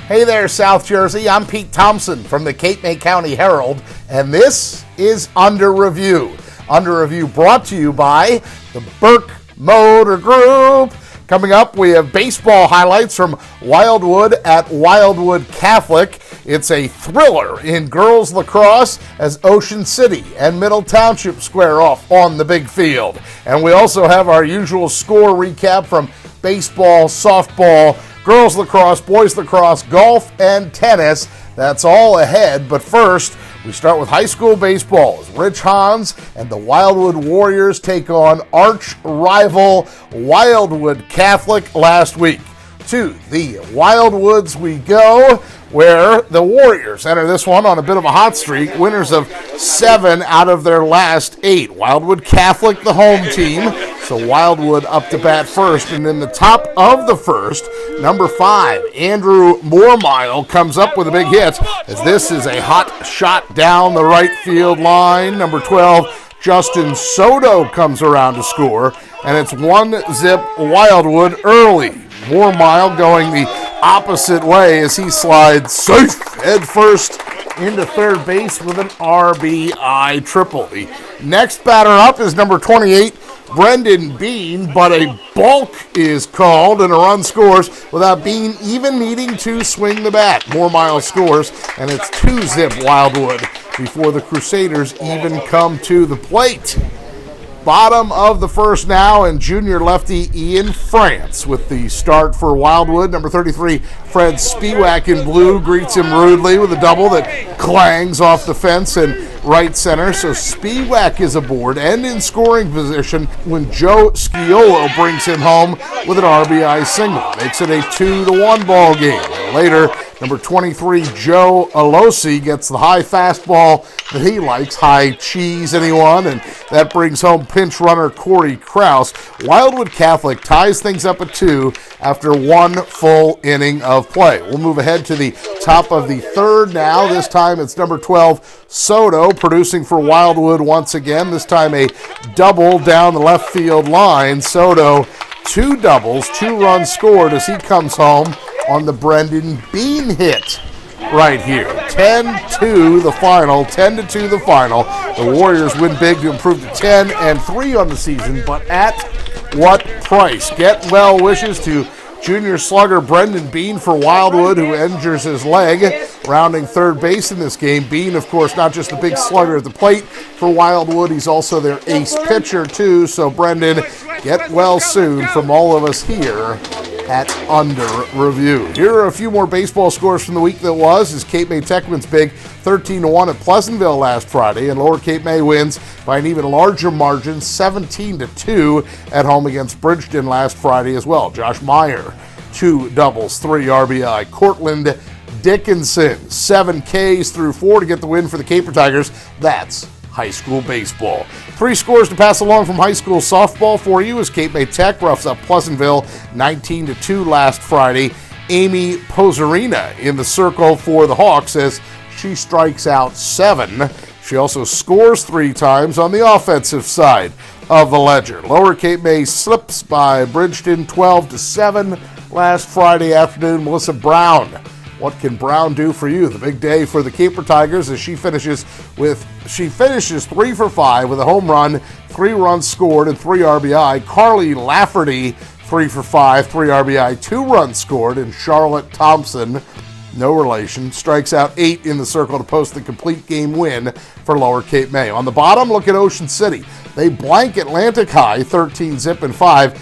Hey there, South Jersey. I'm Pete Thompson from the Cape May County Herald, and this is Under Review. Under Review brought to you by the Burke Motor Group. Coming up, we have baseball highlights from Wildwood at Wildwood Catholic. It's a thriller in girls lacrosse as Ocean City and Middle Township square off on the big field. And we also have our usual score recap from baseball, softball, girls lacrosse, boys lacrosse, golf, and tennis. That's all ahead, but first, we start with high school baseball as Rich Hans and the Wildwood Warriors take on arch rival Wildwood Catholic last week. To the Wildwoods we go, where the Warriors enter this one on a bit of a hot streak, winners of 7 out of their last 8. Wildwood Catholic, the home team, so Wildwood up to bat first, and in the top of the first, number 5, Andrew Moormile comes up with a big hit, as this is a hot shot down the right field line. Number 12, Justin Soto comes around to score, and it's 1-0 Wildwood early. Moormile going the opposite way as he slides safe head first into third base with an RBI triple. The next batter up is number 28, Brendan Bean, but a balk is called and a run scores without Bean even needing to swing the bat. Moormile scores, and it's 2-0 Wildwood before the Crusaders even come to the plate. Bottom of the first now, and junior lefty Ian France with the start for Wildwood. Number 33, Fred Spiewak in blue, greets him rudely with a double that clangs off the fence in right center. So Spiewak is aboard and in scoring position when Joe Sciolo brings him home with an RBI single. Makes it a 2-1 ball game. And later, number 23, Joe Alosi gets the high fastball that he likes, high cheese anyone, and that brings home pinch runner Corey Krause. Wildwood Catholic ties things up at 2 after 1 full inning of play. We'll move ahead to the top of the third now. This time it's number 12, Soto, producing for Wildwood once again. This time a double down the left field line. Soto, 2 doubles, 2 runs scored as he comes home on the Brendan Bean hit right here. 10-2 the final, 10-2 the final. The Warriors win big to improve to 10-3 on the season, but at what price? Get well wishes to junior slugger Brendan Bean for Wildwood, who injures his leg, rounding third base in this game. Bean, of course, not just the big slugger at the plate for Wildwood, he's also their ace pitcher, too. So, Brendan, get well soon from all of us here at Under Review. Here are a few more baseball scores from the week that was, as Cape May Tech wins big 13-1 at Pleasantville last Friday, and Lower Cape May wins by an even larger margin, 17-2 at home against Bridgeton last Friday as well. Josh Meyer, 2 doubles, 3 RBI. Cortland Dickinson, 7 Ks through 4 to get the win for the Caper Tigers. That's high school baseball. 3 scores to pass along from high school softball for you as Cape May Tech roughs up Pleasantville 19-2 last Friday. Amy Posarina in the circle for the Hawks as she strikes out 7. She also scores 3 times on the offensive side of the ledger. Lower Cape May slips by Bridgeton 12-7 last Friday afternoon. Melissa Brown, what can Brown do for you? The big day for the Caper Tigers as she finishes 3 for 5 with a home run, 3 runs scored, and 3 RBI. Carly Lafferty, 3 for 5, 3 RBI, 2 runs scored, and Charlotte Thompson, no relation, strikes out 8 in the circle to post the complete game win for Lower Cape May. On the bottom, look at Ocean City. They blank Atlantic High 13-5.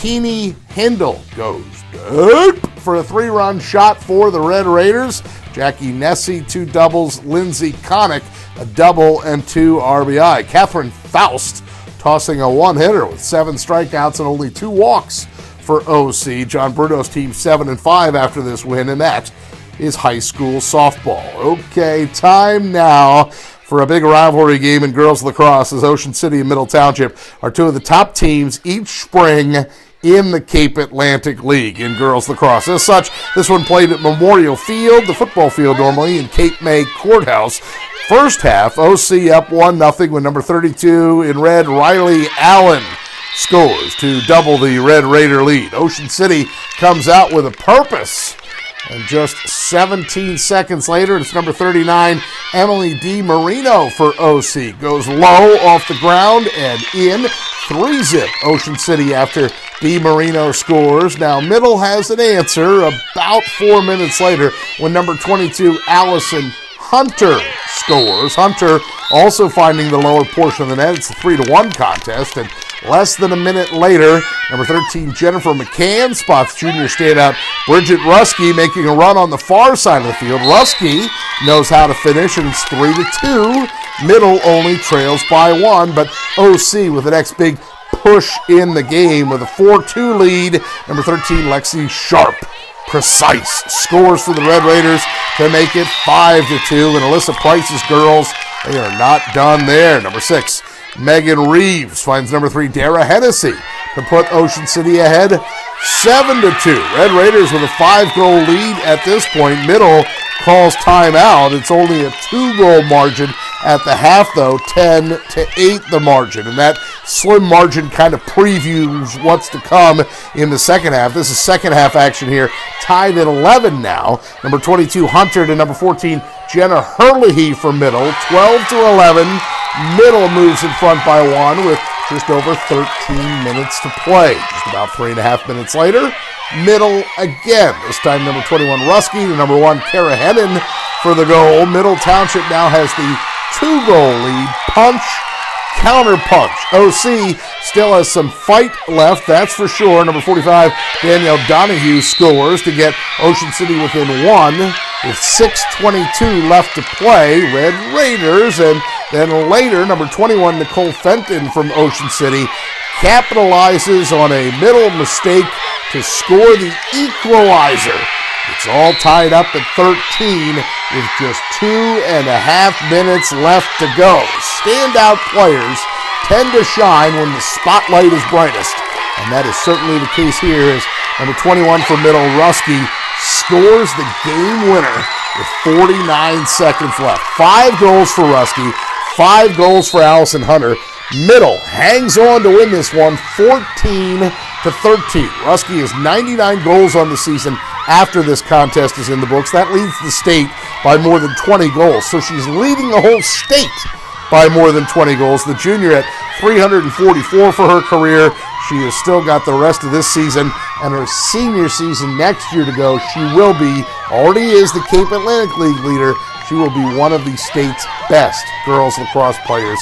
Keeney Hindle goes deep for a 3-run shot for the Red Raiders. Jackie Nessie, 2 doubles. Lindsay Connick, a double and 2 RBI. Catherine Faust tossing a 1-hitter with 7 strikeouts and only 2 walks for OC. John Bruno's team 7-5 after this win, and that is high school softball. Okay, time now for a big rivalry game in girls lacrosse as Ocean City and Middle Township are 2 of the top teams each spring in the Cape Atlantic League in girls lacrosse. As such, this one played at Memorial Field, the football field normally, in Cape May Courthouse. First half, OC up 1-0 when number 32 in red, Riley Allen, scores to double the Red Raider lead. Ocean City comes out with a purpose And just 17 seconds later, it's number 39, Emily DiMarino for OC. Goes low off the ground and in. 3-zip Ocean City after DiMarino scores. Now Middle has an answer about 4 minutes later when number 22, Allison Hunter scores. Hunter also finding the lower portion of the net. It's a 3-1 contest. And less than a minute later, number 13, Jennifer McCann spots junior standout Bridget Ruski making a run on the far side of the field. Ruski knows how to finish, and it's 3-2. Middle only trails by 1, but OC with the next big push in the game with a 4-2 lead. Number 13, Lexi Sharp. Precise scores for the Red Raiders to make it 5-2. And Alyssa Price's girls, they are not done there. Number 6, Megan Reeves finds number 3, Dara Hennessy to put Ocean City ahead 7-2. Red Raiders with a 5-goal lead at this point. Middle calls timeout. It's only a 2-goal margin at the half, though, 10-8 the margin. And that slim margin kind of previews what's to come in the second half. This is second half action here, tied at 11 now. Number 22, Hunter, to number 14, Jenna Herlihy for Middle, 12-11. Middle moves in front by 1 with just over 13 minutes to play. Just about 3.5 minutes later, Middle again. This time number 21, Ruski, to number 1, Kara Hennon for the goal. Middle Township now has the 2-goal lead. Punch, counter punch. OC still has some fight left, that's for sure. Number 45, Danielle Donahue scores to get Ocean City within 1 with 6:22 left to play. Red Raiders, and then later, number 21, Nicole Fenton from Ocean City capitalizes on a Middle mistake to score the equalizer. It's all tied up at 13 with just 2.5 minutes left to go. Standout players tend to shine when the spotlight is brightest, and that is certainly the case here as number 21 for Middle, Ruski, scores the game winner with 49 seconds left. 5 goals for Ruski, 5 goals for Allison Hunter. Middle hangs on to win this one 14-13. Ruski has 99 goals on the season after this contest is in the books. That leads the state by more than 20 goals. So she's leading the whole state by more than 20 goals. The junior at 344 for her career. She has still got the rest of this season and her senior season next year to go. She will be, already is the Cape Atlantic League leader. She will be one of the state's best girls lacrosse players.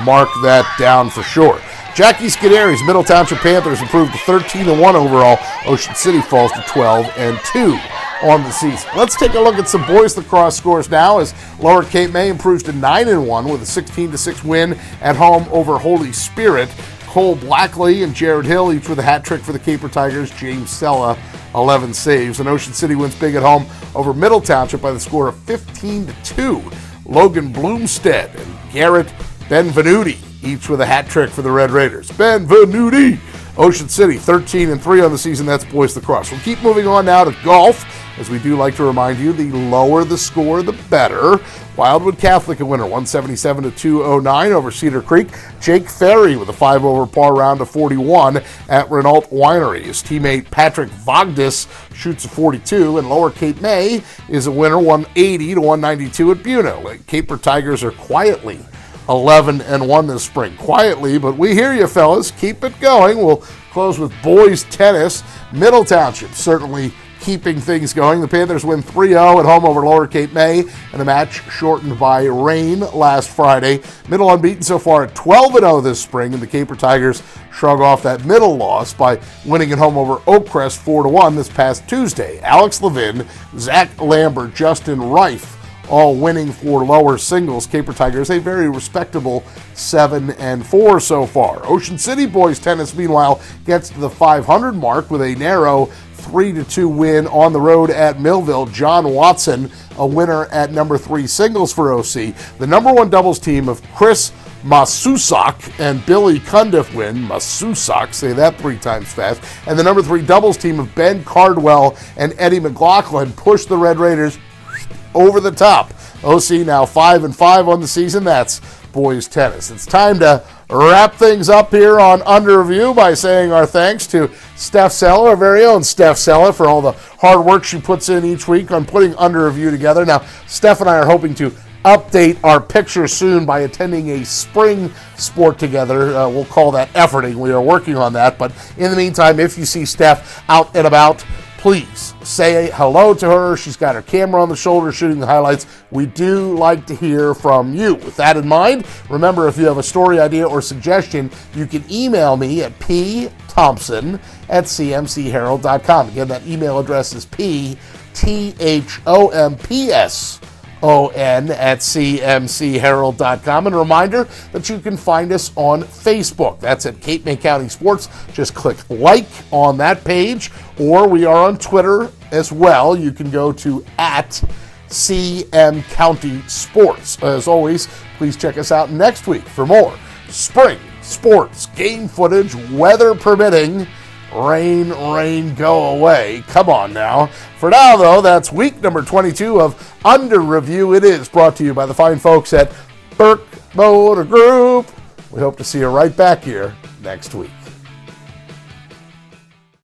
Mark that down for sure. Jackie Scuderi's Middle Township Panthers improved to 13-1 overall. Ocean City falls to 12-2 on the season. Let's take a look at some boys lacrosse scores now as Lower Cape May improves to 9-1 with a 16-6 win at home over Holy Spirit. Cole Blackley and Jared Hill each with a hat trick for the Caper Tigers. James Sella, 11 saves. And Ocean City wins big at home over Middle Township by the score of 15-2. Logan Bloomstead and Garrett Benvenuti each with a hat trick for the Red Raiders. Benvenuti! Ocean City, 13-3 on the season. That's boys lacrosse. We'll keep moving on now to golf. As we do like to remind you, the lower the score, the better. Wildwood Catholic a winner, 177-209 over Cedar Creek. Jake Ferry with a 5-over par round of 41 at Renault Winery. His teammate Patrick Vogdis shoots a 42, and Lower Cape May is a winner, 180-192 at Buno. Caper Tigers are quietly 11-1 this spring. Quietly, but we hear you, fellas. Keep it going. We'll close with boys tennis. Middle Township certainly keeping things going. The Panthers win 3-0 at home over Lower Cape May in a match shortened by rain last Friday. Middle unbeaten so far at 12-0 this spring, and the Caper Tigers shrug off that Middle loss by winning at home over Oakcrest 4-1 this past Tuesday. Alex Levin, Zach Lambert, Justin Reif all winning for lower singles. Caper Tigers a very respectable 7-4 so far. Ocean City boys tennis meanwhile gets to the 500 mark with a narrow 3-2 win on the road at Millville. John Watson, a winner at number 3 singles for OC. The number 1 doubles team of Chris Masusak and Billy Cundiff win. Masusak, say that 3 times fast. And the number 3 doubles team of Ben Cardwell and Eddie McLaughlin push the Red Raiders over the top. OC now 5-5 on the season. That's boys tennis. It's time to wrap things up here on Under Review by saying our thanks to Steph Sella, our very own Steph Sella, for all the hard work she puts in each week on putting Under Review together. Now, Steph and I are hoping to update our picture soon by attending a spring sport together. We'll call that efforting. We are working on that. But in the meantime, if you see Steph out and about, please say hello to her. She's got her camera on the shoulder shooting the highlights. We do like to hear from you. With that in mind, remember, if you have a story idea or suggestion, you can email me at pthompson@cmcherald.com. Again, that email address is pthompson@cmcherald.com. And a reminder that you can find us on Facebook. That's at Cape May County Sports. Just click like on that page, or we are on Twitter as well. You can go to @CM County Sports. As always, please check us out next week for more spring sports, game footage, weather permitting. Rain, go away. Come on now. For now, though, that's week number 22 of Under Review. It is brought to you by the fine folks at Burke Motor Group. We hope to see you right back here next week.